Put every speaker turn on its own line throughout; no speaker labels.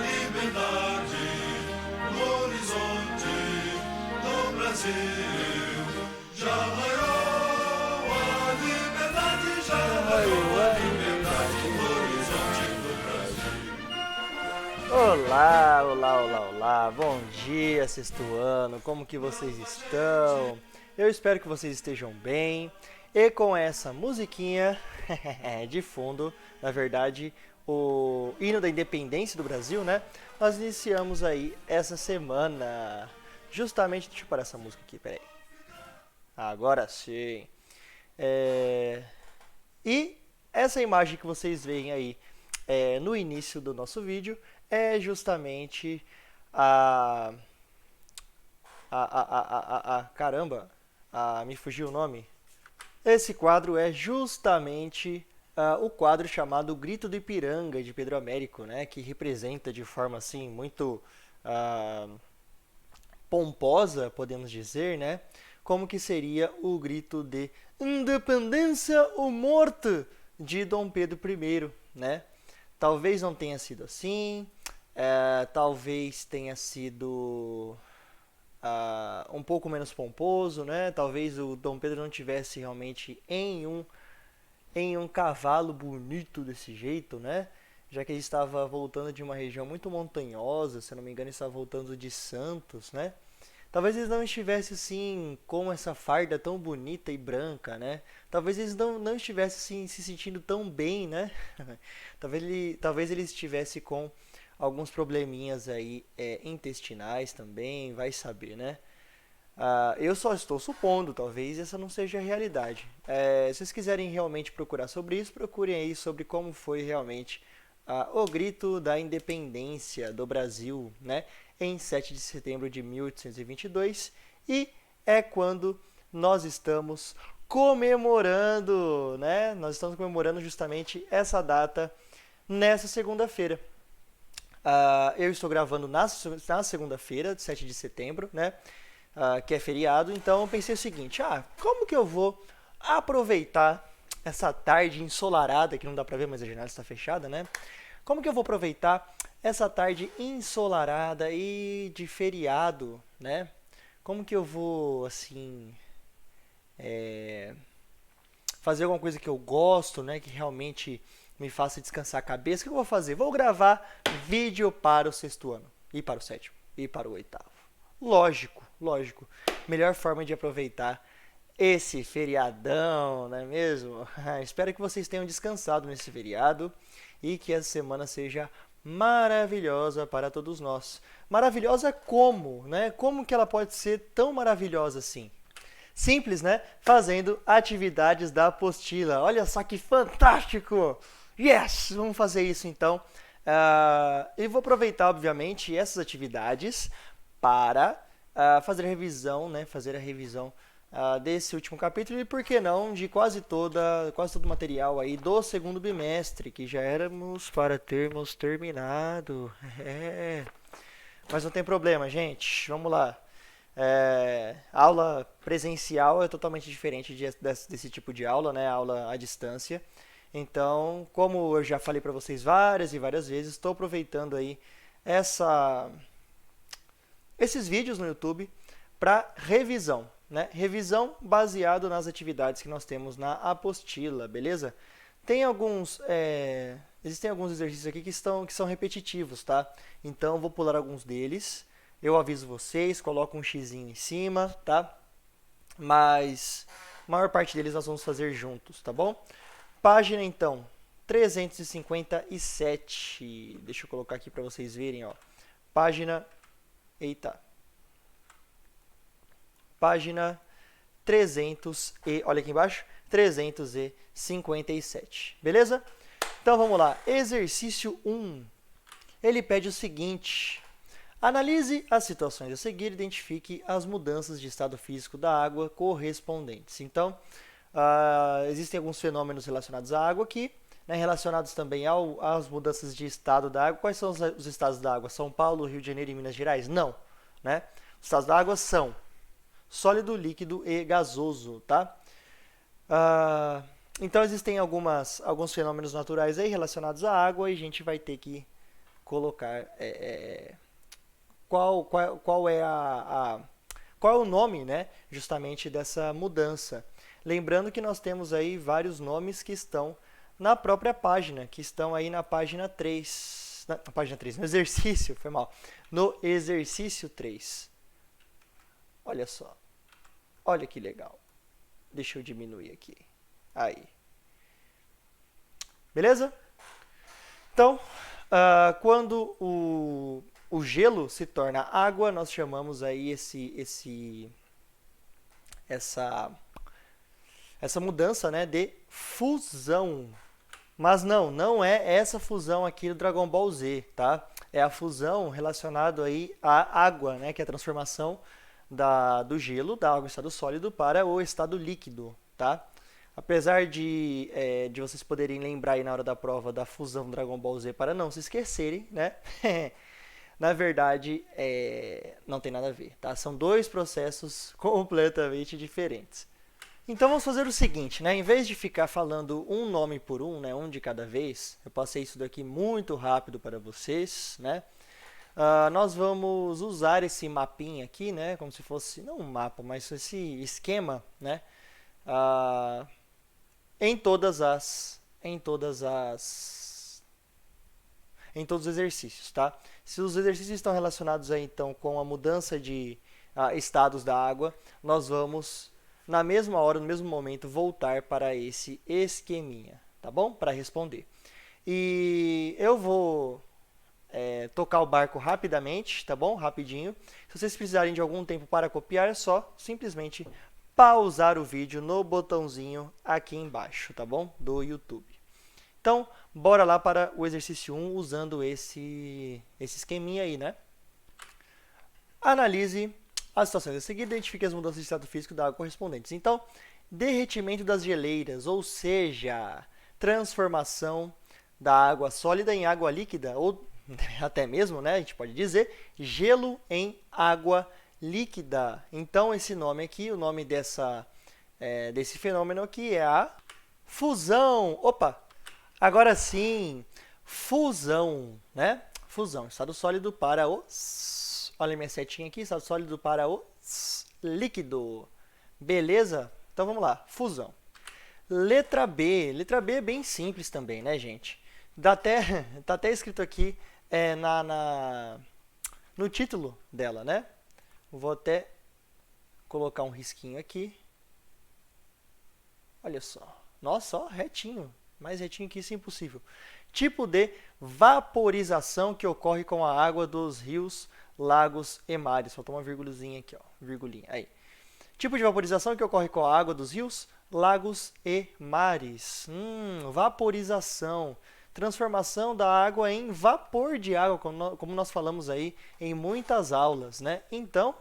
liberdade no horizonte do Brasil. Já raiou a liberdade, já raiou a liberdade no horizonte do Brasil.
Olá, olá, olá, olá, bom dia, sexto ano, como que vocês estão? Eu espero que vocês estejam bem e com essa musiquinha de fundo, na verdade, o hino da independência do Brasil, né? Nós iniciamos aí essa semana, justamente, deixa eu parar essa música aqui, peraí, agora sim. E essa imagem que vocês veem aí no início do nosso vídeo é justamente a. Caramba! Me fugiu o nome. Esse quadro é justamente o quadro chamado Grito do Ipiranga, de Pedro Américo, né? Que representa de forma assim muito ah, pomposa, podemos dizer, né? Como que seria o grito de Independência ou Morte de Dom Pedro I, né? Talvez não tenha sido assim, talvez tenha sido um pouco menos pomposo, né? Talvez o Dom Pedro não tivesse realmente em um cavalo bonito desse jeito, né? Já que ele estava voltando de uma região muito montanhosa, se não me engano, ele estava voltando de Santos, né? Talvez eles não estivessem assim com essa farda tão bonita e branca, né? Talvez eles não estivessem assim, se sentindo tão bem, né? talvez ele estivesse com alguns probleminhas aí intestinais também, vai saber, né? Eu só estou supondo, talvez essa não seja a realidade. Se vocês quiserem realmente procurar sobre isso, procurem aí sobre como foi realmente o grito da independência do Brasil, né, em 7 de setembro de 1822, e é quando nós estamos comemorando, né? Nós estamos comemorando justamente essa data nessa segunda-feira. Eu estou gravando na segunda-feira, 7 de setembro, né? Que é feriado, então eu pensei o seguinte, como que eu vou aproveitar essa tarde ensolarada, que não dá pra ver, mas a janela está fechada, né? Como que eu vou aproveitar essa tarde ensolarada e de feriado, né? Como que eu vou, assim, fazer alguma coisa que eu gosto, né? Que realmente me faça descansar a cabeça. O que eu vou fazer? Vou gravar vídeo para o sexto ano, e para o sétimo, e para o oitavo. Lógico, lógico. Melhor forma de aproveitar esse feriadão, não é mesmo? Espero que vocês tenham descansado nesse feriado e que essa semana seja maravilhosa para todos nós. Maravilhosa como, né? Como que ela pode ser tão maravilhosa assim? Simples, né? Fazendo atividades da apostila. Olha só que fantástico! Yes! Vamos fazer isso então. E vou aproveitar, obviamente, essas atividades para fazer a revisão, né? Fazer a revisão desse último capítulo e, por que não, de quase todo o material aí do segundo bimestre, que já éramos para termos terminado. Mas não tem problema, gente. Vamos lá. Aula presencial é totalmente diferente desse tipo de aula, né? Aula à distância. Então, como eu já falei para vocês várias e várias vezes, estou aproveitando aí esses vídeos no YouTube para revisão, né? Revisão baseado nas atividades que nós temos na apostila, beleza? Existem alguns exercícios aqui que são repetitivos, tá? Então, vou pular alguns deles. Eu aviso vocês, coloco um xizinho em cima, tá? Mas a maior parte deles nós vamos fazer juntos, tá bom? Página, então, 357. Deixa eu colocar aqui para vocês verem, ó. Página... Eita. Página 300 e... Olha aqui embaixo. 357. Beleza? Então, vamos lá. Exercício 1. Ele pede o seguinte... Analise as situações a seguir e identifique as mudanças de estado físico da água correspondentes. Então, existem alguns fenômenos relacionados à água aqui, né, relacionados também às mudanças de estado da água. Quais são os estados da água? São Paulo, Rio de Janeiro e Minas Gerais? Não. Né? Os estados da água são sólido, líquido e gasoso. Tá? Então, existem alguns fenômenos naturais aí relacionados à água e a gente vai ter que colocar qual é qual é o nome, né, justamente dessa mudança. Lembrando que nós temos aí vários nomes que estão na própria página, que estão aí na página 3, na página 3, no exercício, foi mal, no exercício 3. Olha só, olha que legal. Deixa eu diminuir aqui, aí. Beleza? Então, quando o gelo se torna água, nós chamamos aí essa mudança, né, de fusão. Mas não é essa fusão aqui do Dragon Ball Z, tá? É a fusão relacionada aí à água, né, que é a transformação do gelo, da água em estado sólido para o estado líquido, tá? Apesar de vocês poderem lembrar aí na hora da prova da fusão do Dragon Ball Z para não se esquecerem, né? Na verdade, não tem nada a ver, tá? São dois processos completamente diferentes. Então vamos fazer o seguinte, né? Em vez de ficar falando um nome por um, né? Um de cada vez, eu passei isso daqui muito rápido para vocês, né? Nós vamos usar esse mapinha aqui, né? Como se fosse, não um mapa, mas esse esquema, né? Em todos os exercícios, tá? Se os exercícios estão relacionados aí, então, com a mudança de estados da água, nós vamos, na mesma hora, no mesmo momento, voltar para esse esqueminha, tá bom? Para responder. E eu vou tocar o barco rapidamente, tá bom? Rapidinho. Se vocês precisarem de algum tempo para copiar, é só simplesmente pausar o vídeo no botãozinho aqui embaixo, tá bom? Do YouTube. Então, bora lá para o exercício 1 usando esse esqueminha aí, né? Analise as situações a seguir, identifique as mudanças de estado físico da água correspondentes. Então, derretimento das geleiras, ou seja, transformação da água sólida em água líquida, ou até mesmo, né, a gente pode dizer, gelo em água líquida. Então, esse nome aqui, o nome desse fenômeno aqui é a fusão. Opa! Agora sim, fusão, né? Fusão, estado sólido para o... Olha a minha setinha aqui, estado sólido para o líquido. Beleza? Então, vamos lá, fusão. Letra B. Letra B é bem simples também, né, gente? Tá até escrito aqui no título dela, né? Vou até colocar um risquinho aqui. Olha só. Nossa, ó, retinho. Mais retinho que isso é impossível. Tipo de vaporização que ocorre com a água dos rios, lagos e mares. Faltou uma virgulazinha aqui, ó. Virgulinha. Aí. Tipo de vaporização que ocorre com a água dos rios, lagos e mares. Vaporização. Transformação da água em vapor de água, como nós falamos aí em muitas aulas, né? Então,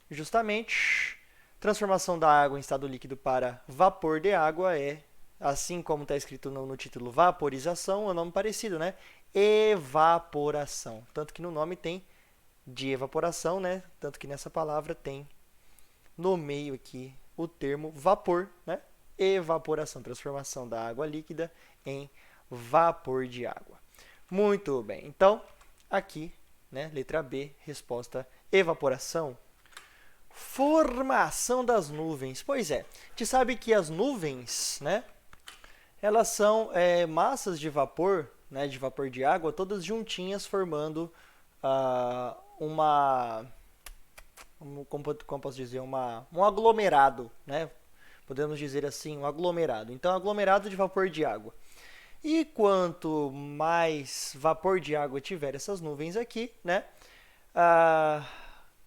justamente, transformação da água em estado líquido para vapor de água é, assim como está escrito no título vaporização, é um nome parecido, né? Evaporação. Tanto que no nome tem de evaporação, né? Tanto que nessa palavra tem no meio aqui o termo vapor, né? Evaporação, transformação da água líquida em vapor de água. Muito bem. Então, aqui, né, letra B, resposta evaporação. Formação das nuvens. Pois é, a gente sabe que as nuvens, né, elas são massas de vapor, né, de vapor de água, todas juntinhas formando como posso dizer, um aglomerado, né? Podemos dizer assim, um aglomerado. Então, aglomerado de vapor de água. E quanto mais vapor de água tiver essas nuvens aqui, né,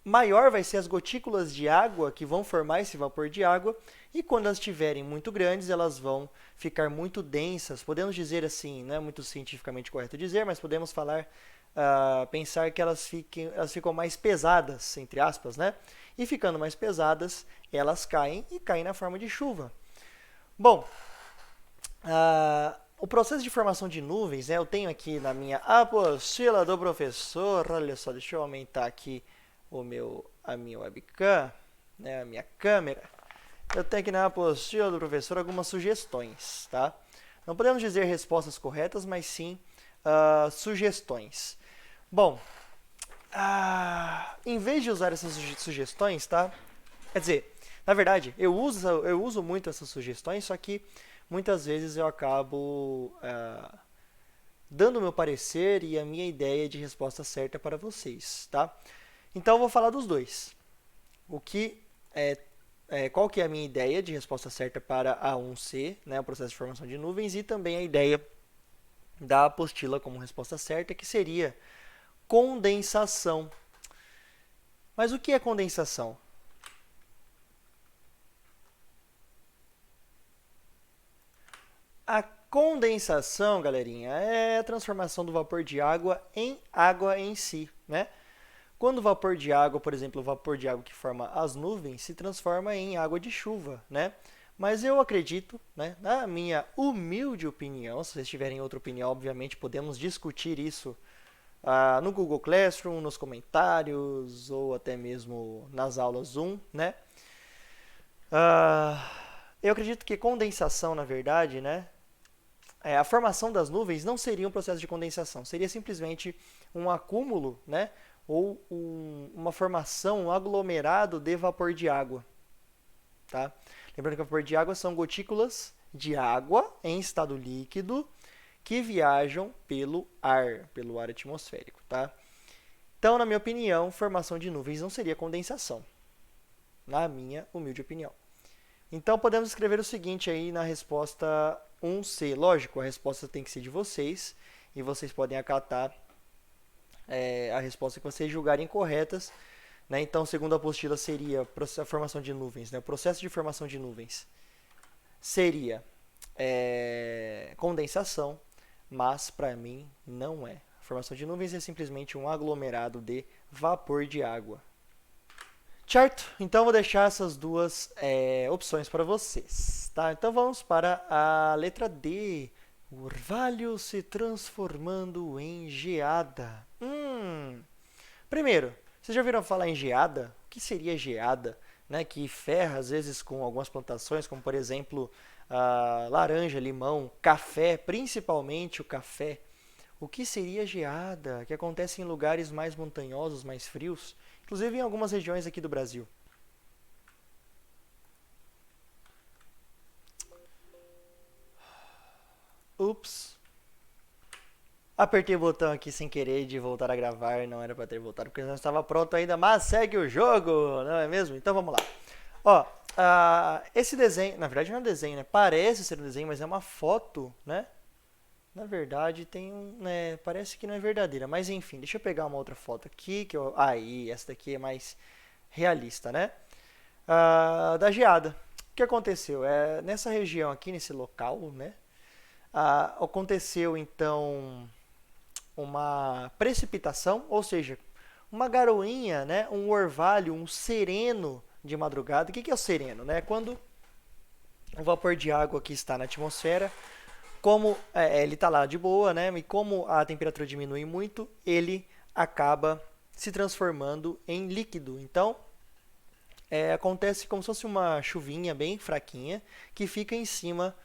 maior vai ser as gotículas de água que vão formar esse vapor de água. E quando elas estiverem muito grandes, elas vão ficar muito densas. Podemos dizer assim, não é muito cientificamente correto dizer, mas podemos falar, pensar que elas ficam mais pesadas, entre aspas, né? E ficando mais pesadas, elas caem e caem na forma de chuva. Bom, o processo de formação de nuvens, né, eu tenho aqui na minha apostila do professor, olha só, deixa eu aumentar aqui a minha webcam, né, a minha câmera. Eu tenho aqui na apostila do professor algumas sugestões, tá? Não podemos dizer respostas corretas, mas sim sugestões. Bom, em vez de usar essas sugestões, tá? Quer dizer, na verdade, eu uso muito essas sugestões, só que muitas vezes eu acabo dando o meu parecer e a minha ideia de resposta certa para vocês, tá? Então eu vou falar dos dois. Qual que é a minha ideia de resposta certa para a 1C, né, o processo de formação de nuvens, e também a ideia da apostila como resposta certa, que seria condensação. Mas o que é condensação? A condensação, galerinha, é a transformação do vapor de água em água em si, né? Quando o vapor de água, por exemplo, o vapor de água que forma as nuvens, se transforma em água de chuva, né? Mas eu acredito, né, na minha humilde opinião, se vocês tiverem outra opinião, obviamente podemos discutir isso no Google Classroom, nos comentários ou até mesmo nas aulas Zoom, né? Eu acredito que condensação, na verdade, né, a formação das nuvens não seria um processo de condensação, seria simplesmente um acúmulo, né, ou uma formação, um aglomerado de vapor de água. Tá? Lembrando que o vapor de água são gotículas de água em estado líquido que viajam pelo ar atmosférico. Tá? Então, na minha opinião, formação de nuvens não seria condensação, na minha humilde opinião. Então, podemos escrever o seguinte aí na resposta 1C. Lógico, a resposta tem que ser de vocês e vocês podem acatar a resposta que vocês julgarem corretas. Né? Então, segundo a apostila, seria a formação de nuvens. Né? O processo de formação de nuvens seria condensação, mas para mim não é. A formação de nuvens é simplesmente um aglomerado de vapor de água. Certo? Então, vou deixar essas duas opções para vocês. Tá? Então, vamos para a letra D. O orvalho se transformando em geada. Primeiro, vocês já ouviram falar em geada? O que seria geada? Né? Que ferra, às vezes, com algumas plantações, como, por exemplo, laranja, limão, café, principalmente o café. O que seria geada? Que acontece em lugares mais montanhosos, mais frios, inclusive em algumas regiões aqui do Brasil. Ups. Apertei o botão aqui sem querer de voltar a gravar, não era para ter voltado porque não estava pronto ainda, mas segue o jogo, não é mesmo? Então vamos lá. Ó, esse desenho, na verdade não é um desenho, né? Parece ser um desenho, mas é uma foto, né? Na verdade tem parece que não é verdadeira, mas enfim, deixa eu pegar uma outra foto aqui, aí, essa daqui é mais realista, né? Da geada. O que aconteceu? Nessa região aqui, nesse local, né? Aconteceu então uma precipitação, ou seja, uma garoinha, né, um orvalho, um sereno de madrugada. O que é o sereno? Né? Quando o vapor de água que está na atmosfera, como ele está lá de boa, né, e como a temperatura diminui muito, ele acaba se transformando em líquido. Então, acontece como se fosse uma chuvinha bem fraquinha que fica em cima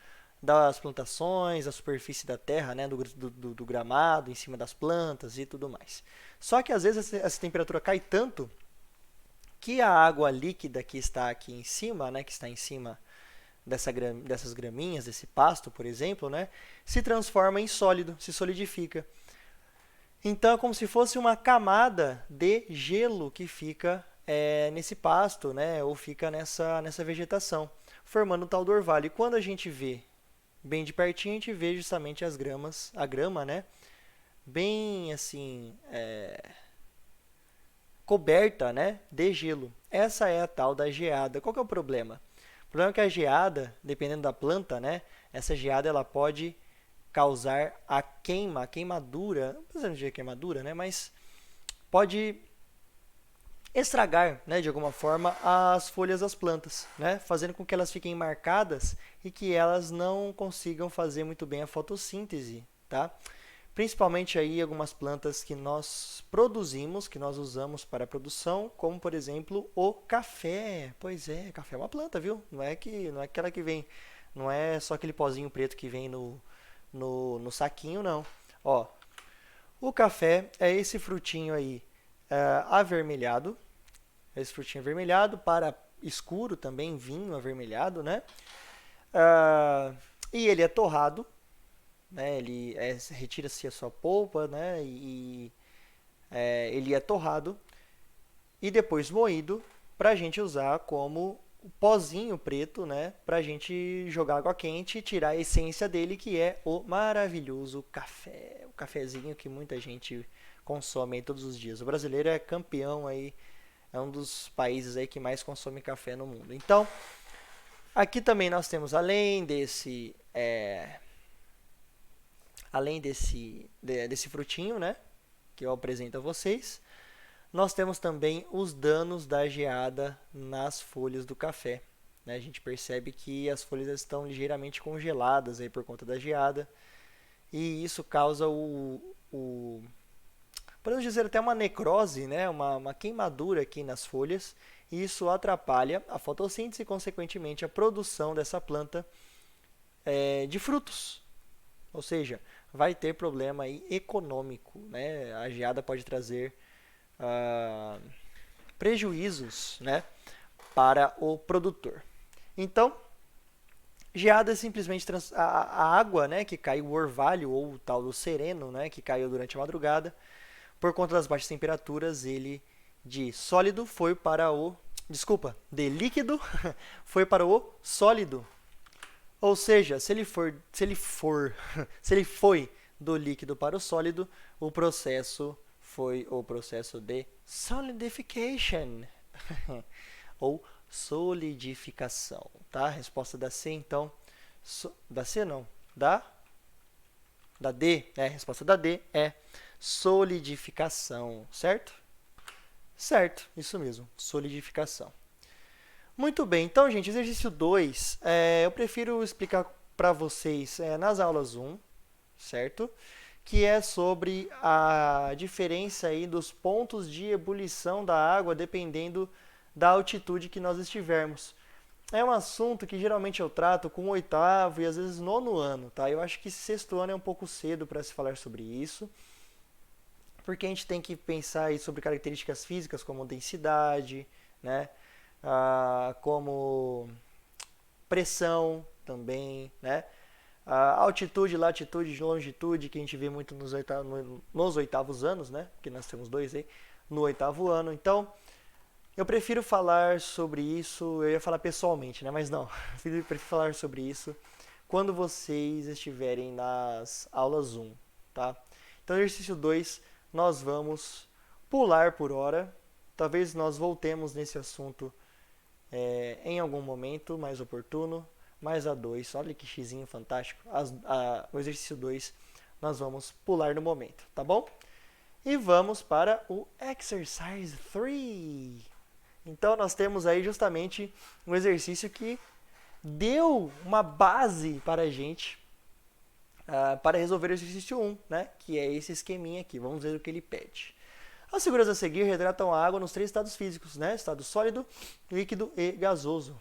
das plantações, da superfície da terra, né, do gramado, em cima das plantas e tudo mais. Só que às vezes essa temperatura cai tanto que a água líquida que está aqui em cima, né, que está em cima dessas graminhas, desse pasto, por exemplo, né, se transforma em sólido, se solidifica. Então é como se fosse uma camada de gelo que fica nesse pasto, né, ou fica nessa vegetação, formando o tal do orvalho. E quando a gente vê bem de pertinho, a gente vê justamente a grama, né, bem assim, coberta, né, de gelo. Essa é a tal da geada. Qual que é o problema? O problema é que a geada, dependendo da planta, né, essa geada ela pode causar a queimadura, não precisa dizer queimadura, né, mas pode estragar, né, de alguma forma, as folhas das plantas, né, fazendo com que elas fiquem marcadas e que elas não consigam fazer muito bem a fotossíntese, tá? Principalmente aí algumas plantas que nós produzimos, que nós usamos para a produção, como por exemplo o café. Pois é, café é uma planta, viu? Não é aquela que vem, não é só aquele pozinho preto que vem no saquinho, não. Ó, O café é esse frutinho aí avermelhado, esse frutinho avermelhado para escuro também, vinho avermelhado, né? E ele é torrado, né? Retira-se a sua polpa, né? Ele é torrado e depois moído para a gente usar como pozinho preto, né? Para a gente jogar água quente e tirar a essência dele, que é o maravilhoso café. O cafezinho que muita gente consome aí todos os dias. O brasileiro é campeão aí, é um dos países aí que mais consome café no mundo. Então, aqui também nós temos, desse frutinho, né? Que eu apresento a vocês. Nós temos também os danos da geada nas folhas do café, né? A gente percebe que as folhas estão ligeiramente congeladas aí por conta da geada. E isso causa podemos dizer até uma necrose, né? Uma queimadura aqui nas folhas. E isso atrapalha a fotossíntese e, consequentemente, a produção dessa planta de frutos. Ou seja, vai ter problema aí econômico, né? A geada pode trazer prejuízos, né, para o produtor. Então, geada é simplesmente a água, né, que caiu, o orvalho ou o tal do sereno, né, que caiu durante a madrugada, por conta das baixas temperaturas, ele de sólido foi para o, de líquido foi para o sólido. Ou seja, se ele foi do líquido para o sólido, o processo foi o processo de solidification ou solidificação, tá? A resposta da C, então, da C não, da D, né? A resposta da D é solidificação, certo? Certo, isso mesmo, solidificação. Muito bem, então, gente, exercício 2, eu prefiro explicar para vocês nas aulas 1, certo? Que é sobre a diferença aí dos pontos de ebulição da água dependendo da altitude que nós estivermos. É um assunto que geralmente eu trato com o 8º e às vezes 9º ano, tá? Eu acho que 6º ano é um pouco cedo para se falar sobre isso, porque a gente tem que pensar aí sobre características físicas como densidade, né? Como pressão também, né? A altitude, latitude, longitude, que a gente vê muito nos 8º anos, né? Porque nós temos 2 aí, no 8º ano. Então, eu prefiro falar sobre isso, eu ia falar pessoalmente, né? Mas não, eu prefiro falar sobre isso quando vocês estiverem nas aulas 1, tá? Então, exercício 2, nós vamos pular por hora. Talvez nós voltemos nesse assunto em algum momento mais oportuno. Mais a 2, olha que xizinho fantástico. O exercício 2 nós vamos pular no momento, tá bom? E vamos para o exercise 3. Então nós temos aí justamente um exercício que deu uma base para a gente para resolver o exercício 1, né? Que é esse esqueminha aqui. Vamos ver o que ele pede. As figuras a seguir retratam a água nos 3 estados físicos, né? Estado sólido, líquido e gasoso.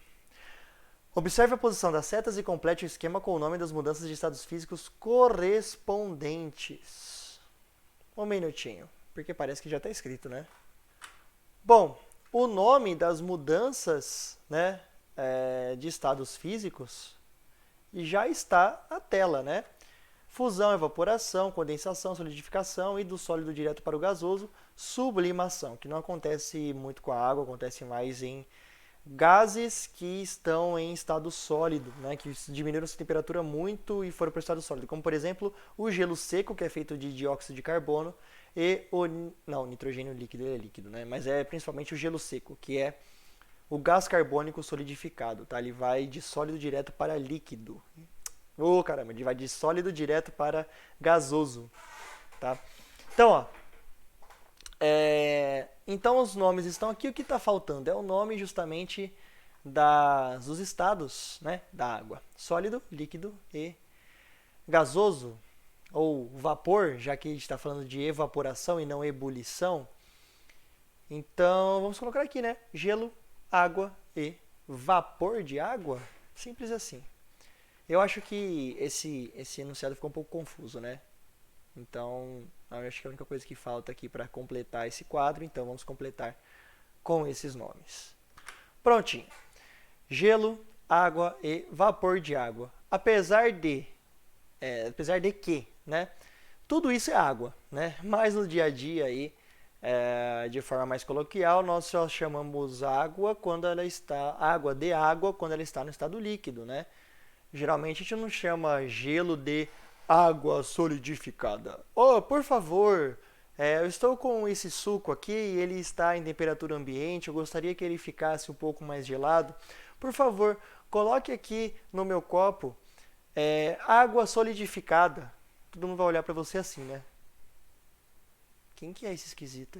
Observe a posição das setas e complete o esquema com o nome das mudanças de estados físicos correspondentes. Um minutinho, porque parece que já está escrito, né? Bom, o nome das mudanças, né, de estados físicos já está na tela, né? Fusão, evaporação, condensação, solidificação e do sólido direto para o gasoso, sublimação, que não acontece muito com a água, acontece mais em gases que estão em estado sólido, né, que diminuíram sua temperatura muito e foram para o estado sólido, como por exemplo o gelo seco, que é feito de dióxido de carbono, e nitrogênio líquido é líquido, né, mas é principalmente o gelo seco, que é o gás carbônico solidificado, tá? Ele vai de sólido direto para líquido. Caramba, ele vai de sólido direto para gasoso, tá? Então, então os nomes estão aqui, o que está faltando é o nome justamente dos estados, né, da água: sólido, líquido e gasoso, ou vapor, já que a gente está falando de evaporação e não ebulição. Então vamos colocar aqui, né, gelo, água e vapor de água, simples assim. Eu acho que esse enunciado ficou um pouco confuso, né? Então, eu acho que é a única coisa que falta aqui para completar esse quadro, então vamos completar com esses nomes. Prontinho. Gelo, água e vapor de água. Apesar de que, né, tudo isso é água, né? Mas no dia a dia aí, de forma mais coloquial, nós só chamamos água quando ela está água quando ela está no estado líquido, né? Geralmente a gente não chama gelo de água solidificada. Oh, por favor, eu estou com esse suco aqui e ele está em temperatura ambiente. Eu gostaria que ele ficasse um pouco mais gelado. Por favor, coloque aqui no meu copo água solidificada. Todo mundo vai olhar para você assim, né? Quem que é esse esquisito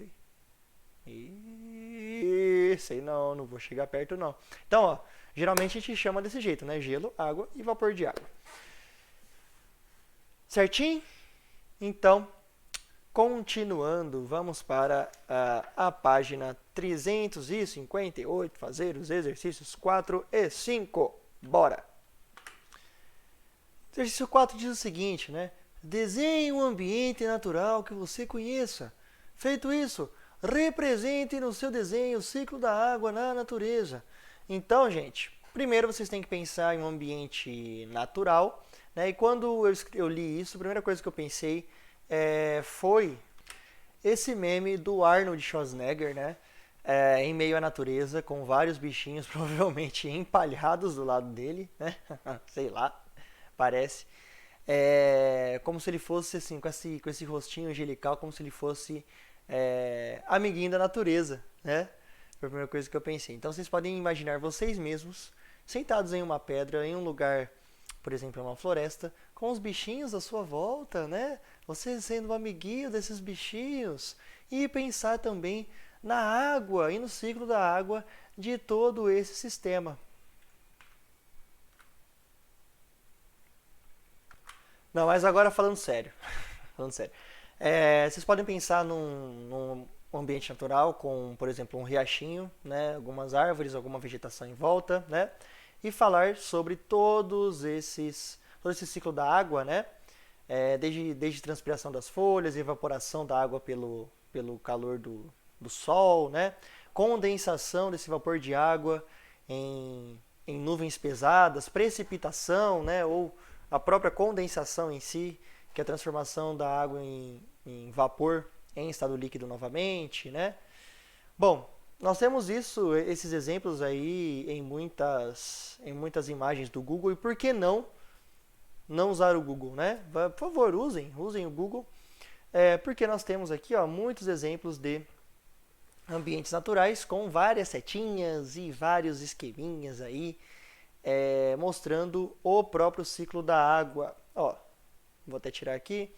aí? Sei não, não vou chegar perto não. Então, ó, geralmente a gente chama desse jeito, né? Gelo, água e vapor de água. Certinho? Então, continuando, vamos para a página 358, fazer os exercícios 4 e 5. Bora! Exercício 4 diz o seguinte, né? Desenhe um ambiente natural que você conheça. Feito isso, represente no seu desenho o ciclo da água na natureza. Então, gente, primeiro vocês têm que pensar em um ambiente natural, né? E quando eu li isso, a primeira coisa que eu pensei foi esse meme do Arnold Schwarzenegger, né? Em meio à natureza, com vários bichinhos provavelmente empalhados do lado dele, né? Sei lá, parece. Como se ele fosse assim, com esse rostinho angelical, como se ele fosse amiguinho da natureza, né? Foi a primeira coisa que eu pensei. Então vocês podem imaginar vocês mesmos sentados em uma pedra, em um lugar, por exemplo, uma floresta, com os bichinhos à sua volta, né? Você sendo um amiguinho desses bichinhos. E pensar também na água e no ciclo da água de todo esse sistema. Não, mas agora falando sério. Falando sério. Vocês podem pensar num ambiente natural com, por exemplo, um riachinho, né? Algumas árvores, alguma vegetação em volta, né? E falar sobre todo esse ciclo da água, né? Desde transpiração das folhas, evaporação da água pelo calor do sol, né? Condensação desse vapor de água em nuvens pesadas, precipitação, né? Ou a própria condensação em si, que é a transformação da água em vapor em estado líquido novamente, né? Bom, nós temos esses exemplos aí em muitas imagens do Google, e por que não usar o Google, né? Por favor, usem o Google, porque nós temos aqui, ó, muitos exemplos de ambientes naturais com várias setinhas e vários esqueminhas aí, mostrando o próprio ciclo da água. Ó, vou até tirar aqui.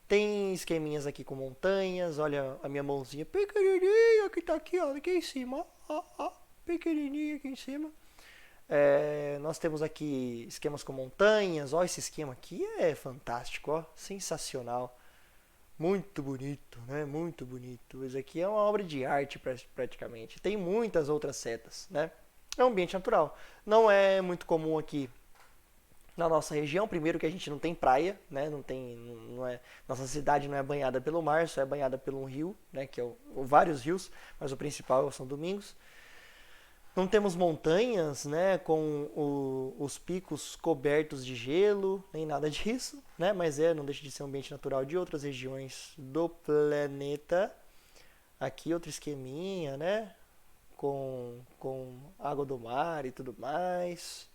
Tem esqueminhas aqui com montanhas. Olha a minha mãozinha pequenininha que está aqui, ó, aqui em cima. Ó, pequenininha aqui em cima. Nós temos aqui esquemas com montanhas. Ó, esse esquema aqui é fantástico, ó, sensacional. Muito bonito, né? Muito bonito. Isso aqui é uma obra de arte praticamente. Tem muitas outras setas, né? É um ambiente natural. Não é muito comum aqui na nossa região. Primeiro que a gente não tem praia, né? Nossa cidade não é banhada pelo mar, só é banhada por um rio, né? Que é vários rios, mas o principal é o São Domingos. Não temos montanhas, né? Com os picos cobertos de gelo, nem nada disso, né? Mas não deixa de ser um ambiente natural de outras regiões do planeta. Aqui outro esqueminha, né? Com água do mar e tudo mais.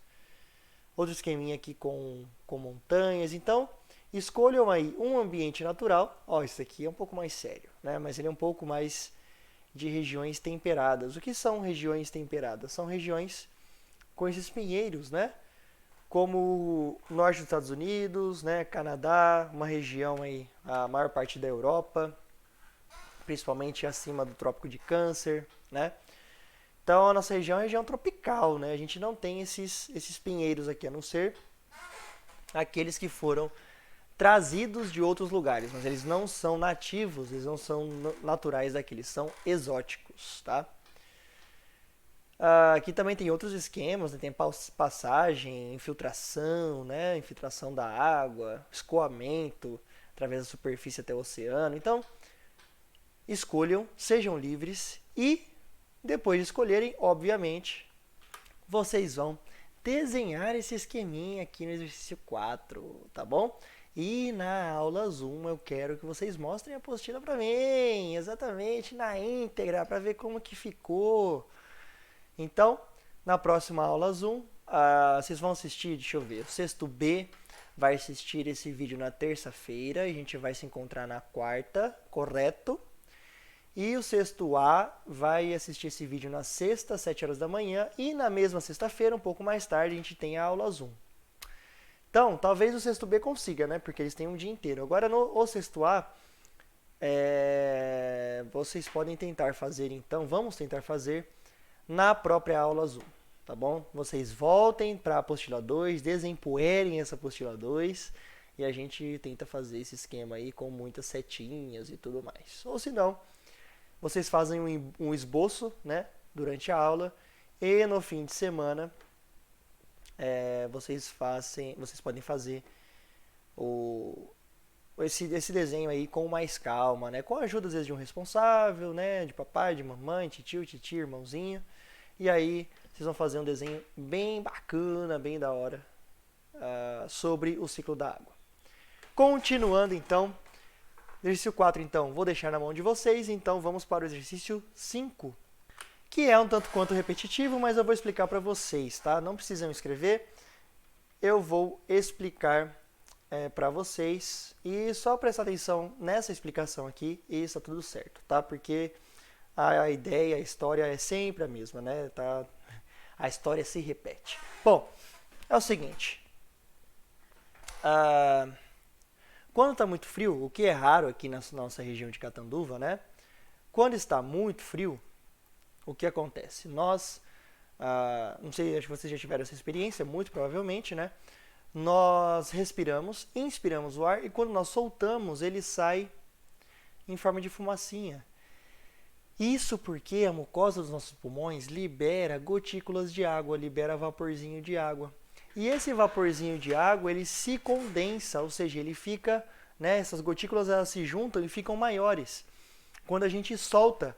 Outro esqueminha aqui com montanhas. Então, escolham aí um ambiente natural. Ó, esse aqui é um pouco mais sério, né? Mas ele é um pouco mais de regiões temperadas. O que são regiões temperadas? São regiões com esses pinheiros, né? Como o norte dos Estados Unidos, né? Canadá, uma região aí, a maior parte da Europa, principalmente acima do Trópico de Câncer, né? Então, a nossa região é região tropical, né? A gente não tem esses pinheiros aqui, a não ser aqueles que foram trazidos de outros lugares, mas eles não são nativos, eles não são naturais daqui, eles são exóticos, tá? Aqui também tem outros esquemas, né? Tem passagem, infiltração, né? Infiltração da água, escoamento, através da superfície até o oceano. Então, escolham, sejam livres e, depois de escolherem, obviamente, vocês vão desenhar esse esqueminha aqui no exercício 4, tá bom? E na aula Zoom eu quero que vocês mostrem a apostila para mim, exatamente na íntegra, para ver como que ficou. Então, na próxima aula Zoom, vocês vão assistir, deixa eu ver, o sexto B vai assistir esse vídeo na terça-feira, a gente vai se encontrar na quarta, correto? E o sexto A vai assistir esse vídeo na sexta, às 7 horas da manhã, e na mesma sexta-feira, um pouco mais tarde, a gente tem a aula Zoom. Então, talvez o sexto B consiga, né? Porque eles têm um dia inteiro. Agora, no sexto A, vocês podem tentar fazer, então, vamos tentar fazer na própria aula Zoom, tá bom? Vocês voltem para a apostila 2, desempoeirem essa apostila 2 e a gente tenta fazer esse esquema aí com muitas setinhas e tudo mais. Ou se não, vocês fazem um esboço, né, durante a aula e no fim de semana vocês podem fazer esse desenho aí com mais calma, né? Com a ajuda, às vezes, de um responsável, né? De papai, de mamãe, titio, titia, irmãozinho. E aí, vocês vão fazer um desenho bem bacana, bem da hora, sobre o ciclo da água. Continuando, então. Exercício 4, então, vou deixar na mão de vocês. Então, vamos para o exercício 5, que é um tanto quanto repetitivo, mas eu vou explicar para vocês, tá? Não precisam escrever. Eu vou explicar para vocês e só prestar atenção nessa explicação aqui e está tudo certo, tá? Porque a ideia, a história é sempre a mesma, né? Tá? A história se repete. Bom, é o seguinte. Quando está muito frio, o que é raro aqui na nossa região de Catanduva, né? Quando está muito frio, o que acontece? Nós, não sei, acho que vocês já tiveram essa experiência, muito provavelmente, né? Nós respiramos, inspiramos o ar e quando nós soltamos, ele sai em forma de fumacinha. Isso porque a mucosa dos nossos pulmões libera gotículas de água, libera vaporzinho de água. E esse vaporzinho de água, ele se condensa, ou seja, ele fica, né, essas gotículas elas se juntam e ficam maiores quando a gente solta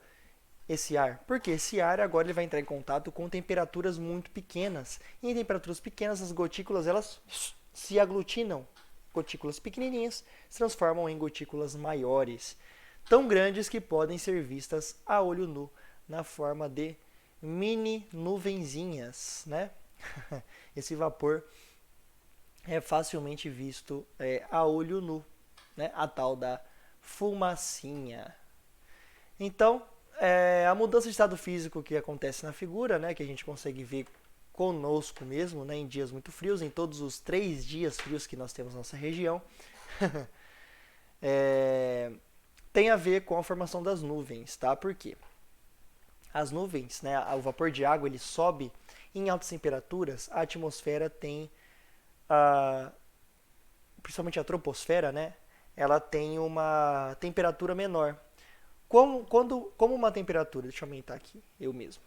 esse ar. Porque esse ar agora ele vai entrar em contato com temperaturas muito pequenas. E em temperaturas pequenas, as gotículas elas se aglutinam. Gotículas pequenininhas se transformam em gotículas maiores, tão grandes que podem ser vistas a olho nu, na forma de mini nuvenzinhas, né? Esse vapor é facilmente visto a olho nu, né? A tal da fumacinha. Então, a mudança de estado físico que acontece na figura, né? Que a gente consegue ver conosco mesmo, né? Em dias muito frios, em todos os 3 dias frios que nós temos na nossa região, tem a ver com a formação das nuvens, tá? Por quê? As nuvens, né? O vapor de água, ele sobe em altas temperaturas. A atmosfera tem, principalmente a troposfera, né? Ela tem uma temperatura menor. Como uma temperatura, deixa eu aumentar aqui, eu mesmo.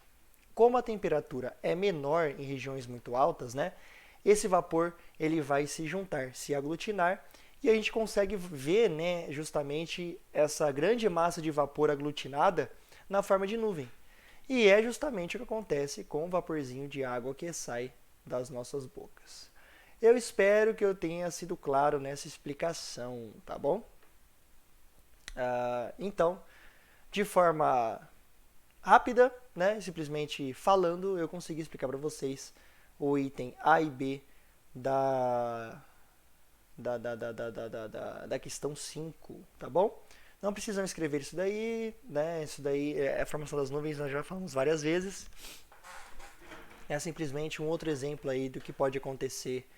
Como a temperatura é menor em regiões muito altas, né? Esse vapor ele vai se juntar, se aglutinar, e a gente consegue ver, né, justamente essa grande massa de vapor aglutinada na forma de nuvem. E é justamente o que acontece com o vaporzinho de água que sai das nossas bocas. Eu espero que eu tenha sido claro nessa explicação, tá bom? Então, de forma rápida, né, simplesmente falando, eu consegui explicar para vocês o item A e B da questão 5, tá bom? Não precisam escrever isso daí, né? Isso daí é a formação das nuvens, nós já falamos várias vezes. É simplesmente um outro exemplo aí do que pode acontecer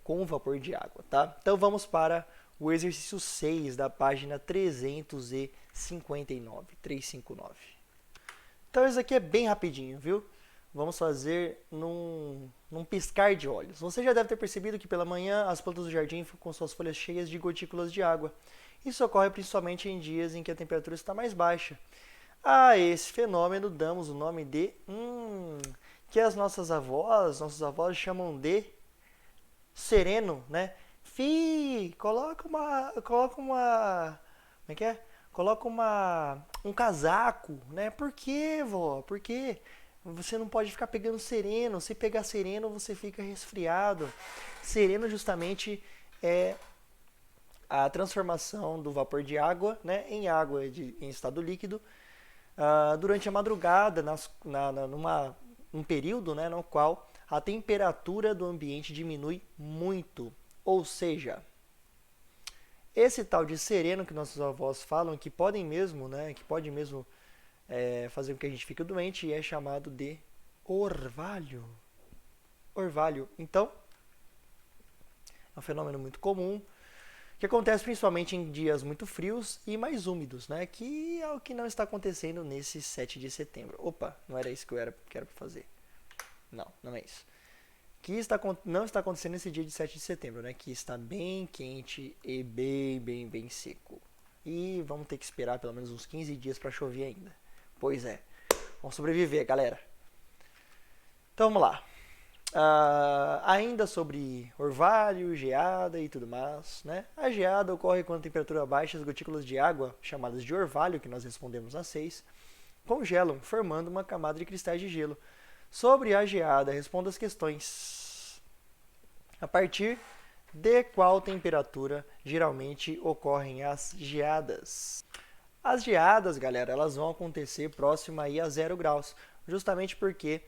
com o vapor de água, tá? Então vamos para o exercício 6 da página 359. Então isso aqui é bem rapidinho, viu? Vamos fazer num piscar de olhos. Você já deve ter percebido que pela manhã as plantas do jardim ficam com suas folhas cheias de gotículas de água. Isso ocorre principalmente em dias em que a temperatura está mais baixa. A esse fenômeno damos o nome de que as nossos avós chamam de sereno, né? como é que é? Coloca um casaco, né? Por quê, vó? Por quê? Você não pode ficar pegando sereno. Se pegar sereno, você fica resfriado. Sereno justamente é a transformação do vapor de água, né, em água em estado líquido durante a madrugada, num período, né, no qual a temperatura do ambiente diminui muito. Ou seja, esse tal de sereno que nossos avós falam, que podem mesmo, né, que pode mesmo fazer com que a gente fique doente, é chamado de orvalho. Orvalho. Então, é um fenômeno muito comum, que acontece principalmente em dias muito frios e mais úmidos, né? Que é o que não está acontecendo nesse 7 de setembro. Opa, não era isso que eu quero fazer. Não, não é isso. Não está acontecendo nesse dia de 7 de setembro, né? Que está bem quente e bem seco. E vamos ter que esperar pelo menos uns 15 dias para chover ainda. Pois é, vamos sobreviver, galera. Então vamos lá. Ainda sobre orvalho, geada e tudo mais, né? A geada ocorre quando a temperatura baixa, as gotículas de água, chamadas de orvalho, que nós respondemos a 6, congelam, formando uma camada de cristais de gelo. Sobre a geada, responda as questões. A partir de qual temperatura geralmente ocorrem as geadas? As geadas, galera, elas vão acontecer próximo aí a 0 graus, justamente porque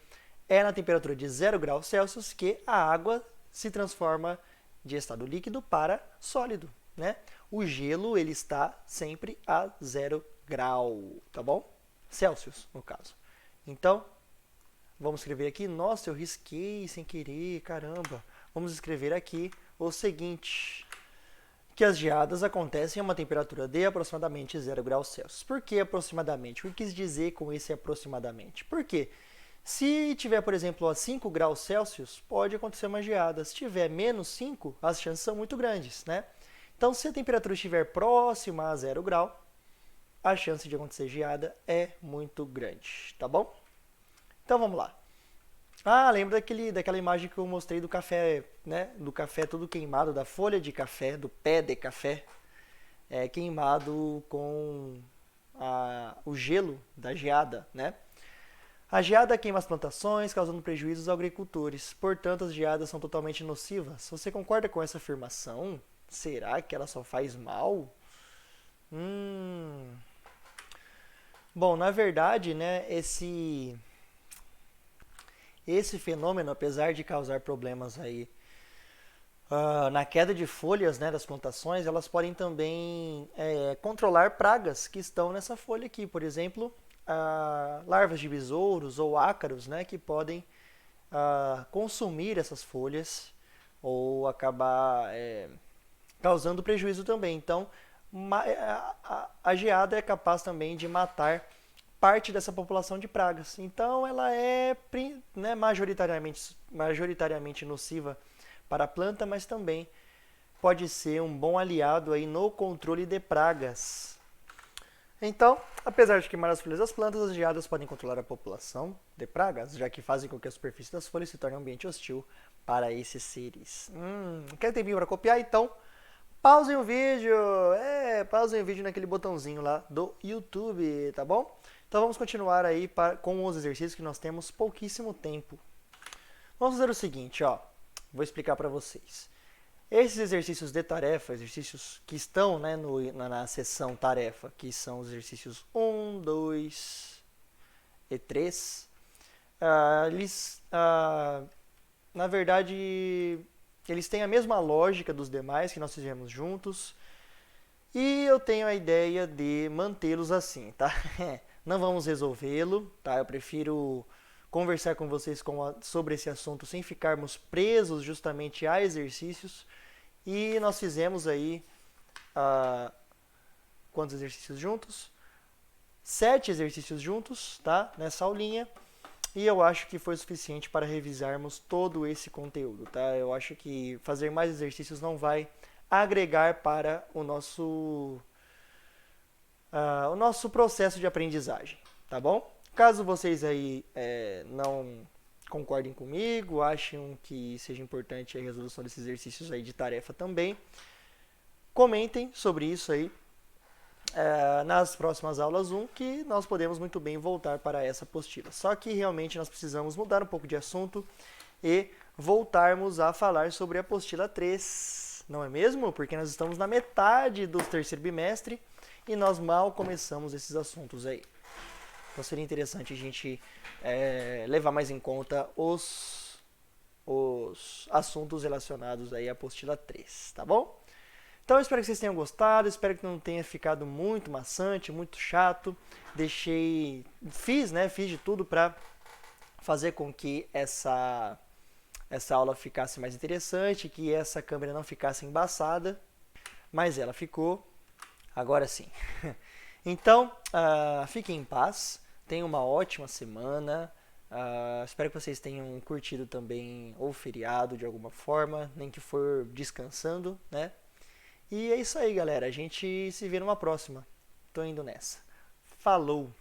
é na temperatura de 0 graus Celsius que a água se transforma de estado líquido para sólido, né? O gelo, ele está sempre a 0 grau, tá bom? Celsius, no caso. Então, vamos escrever aqui. Nossa, eu risquei sem querer, caramba. Vamos escrever aqui o seguinte, que as geadas acontecem a uma temperatura de aproximadamente 0 graus Celsius. Por que aproximadamente? O que quis dizer com esse aproximadamente? Por quê? Se tiver, por exemplo, a 5 graus Celsius, pode acontecer uma geada. Se tiver menos 5, as chances são muito grandes, né? Então, se a temperatura estiver próxima a 0 grau, a chance de acontecer geada é muito grande, tá bom? Então, vamos lá. Lembra daquela imagem que eu mostrei do café, né? Do café todo queimado, da folha de café, do pé de café, queimado com o gelo da geada, né? A geada queima as plantações, causando prejuízos aos agricultores. Portanto, as geadas são totalmente nocivas. Você concorda com essa afirmação? Será que ela só faz mal? Bom, na verdade, né, esse fenômeno, apesar de causar problemas aí na queda de folhas, né, das plantações, elas podem também controlar pragas que estão nessa folha aqui. Por exemplo, larvas de besouros ou ácaros, né, que podem consumir essas folhas ou acabar causando prejuízo também. Então, a geada é capaz também de matar parte dessa população de pragas. Então, ela é, né, majoritariamente nociva para a planta, mas também pode ser um bom aliado aí no controle de pragas. Então, apesar de queimar as folhas das plantas, as geadas podem controlar a população de pragas, já que fazem com que a superfície das folhas se torne um ambiente hostil para esses seres. Quer tempinho para copiar? Então, pausem o vídeo. Pausem o vídeo naquele botãozinho lá do YouTube, tá bom? Então, vamos continuar aí com os exercícios que nós temos pouquíssimo tempo. Vamos fazer o seguinte, ó. Vou explicar para vocês. Esses exercícios de tarefa, exercícios que estão, né, na seção tarefa, que são os exercícios 1, 2 e 3, eles, na verdade, eles têm a mesma lógica dos demais que nós fizemos juntos, e eu tenho a ideia de mantê-los assim, tá? Não vamos resolvê-lo, tá? Eu prefiro conversar com vocês sobre esse assunto sem ficarmos presos justamente a exercícios. E nós fizemos aí quantos exercícios juntos? 7 exercícios juntos, tá? Nessa aulinha. E eu acho que foi suficiente para revisarmos todo esse conteúdo, tá? Eu acho que fazer mais exercícios não vai agregar para o nosso processo de aprendizagem, tá bom? Caso vocês aí não concordem comigo, achem que seja importante a resolução desses exercícios aí de tarefa também. Comentem sobre isso aí nas próximas aulas 1, que nós podemos muito bem voltar para essa apostila. Só que realmente nós precisamos mudar um pouco de assunto e voltarmos a falar sobre a apostila 3, não é mesmo? Porque nós estamos na metade do terceiro bimestre e nós mal começamos esses assuntos aí. Então seria interessante a gente levar mais em conta os assuntos relacionados aí à apostila 3, tá bom? Então eu espero que vocês tenham gostado, espero que não tenha ficado muito maçante, muito chato. Fiz de tudo para fazer com que essa aula ficasse mais interessante, que essa câmera não ficasse embaçada, mas ela ficou, agora sim. Então, fiquem em paz, tenham uma ótima semana, espero que vocês tenham curtido também o feriado de alguma forma, nem que for descansando, né? E é isso aí, galera, a gente se vê numa próxima. Tô indo nessa. Falou!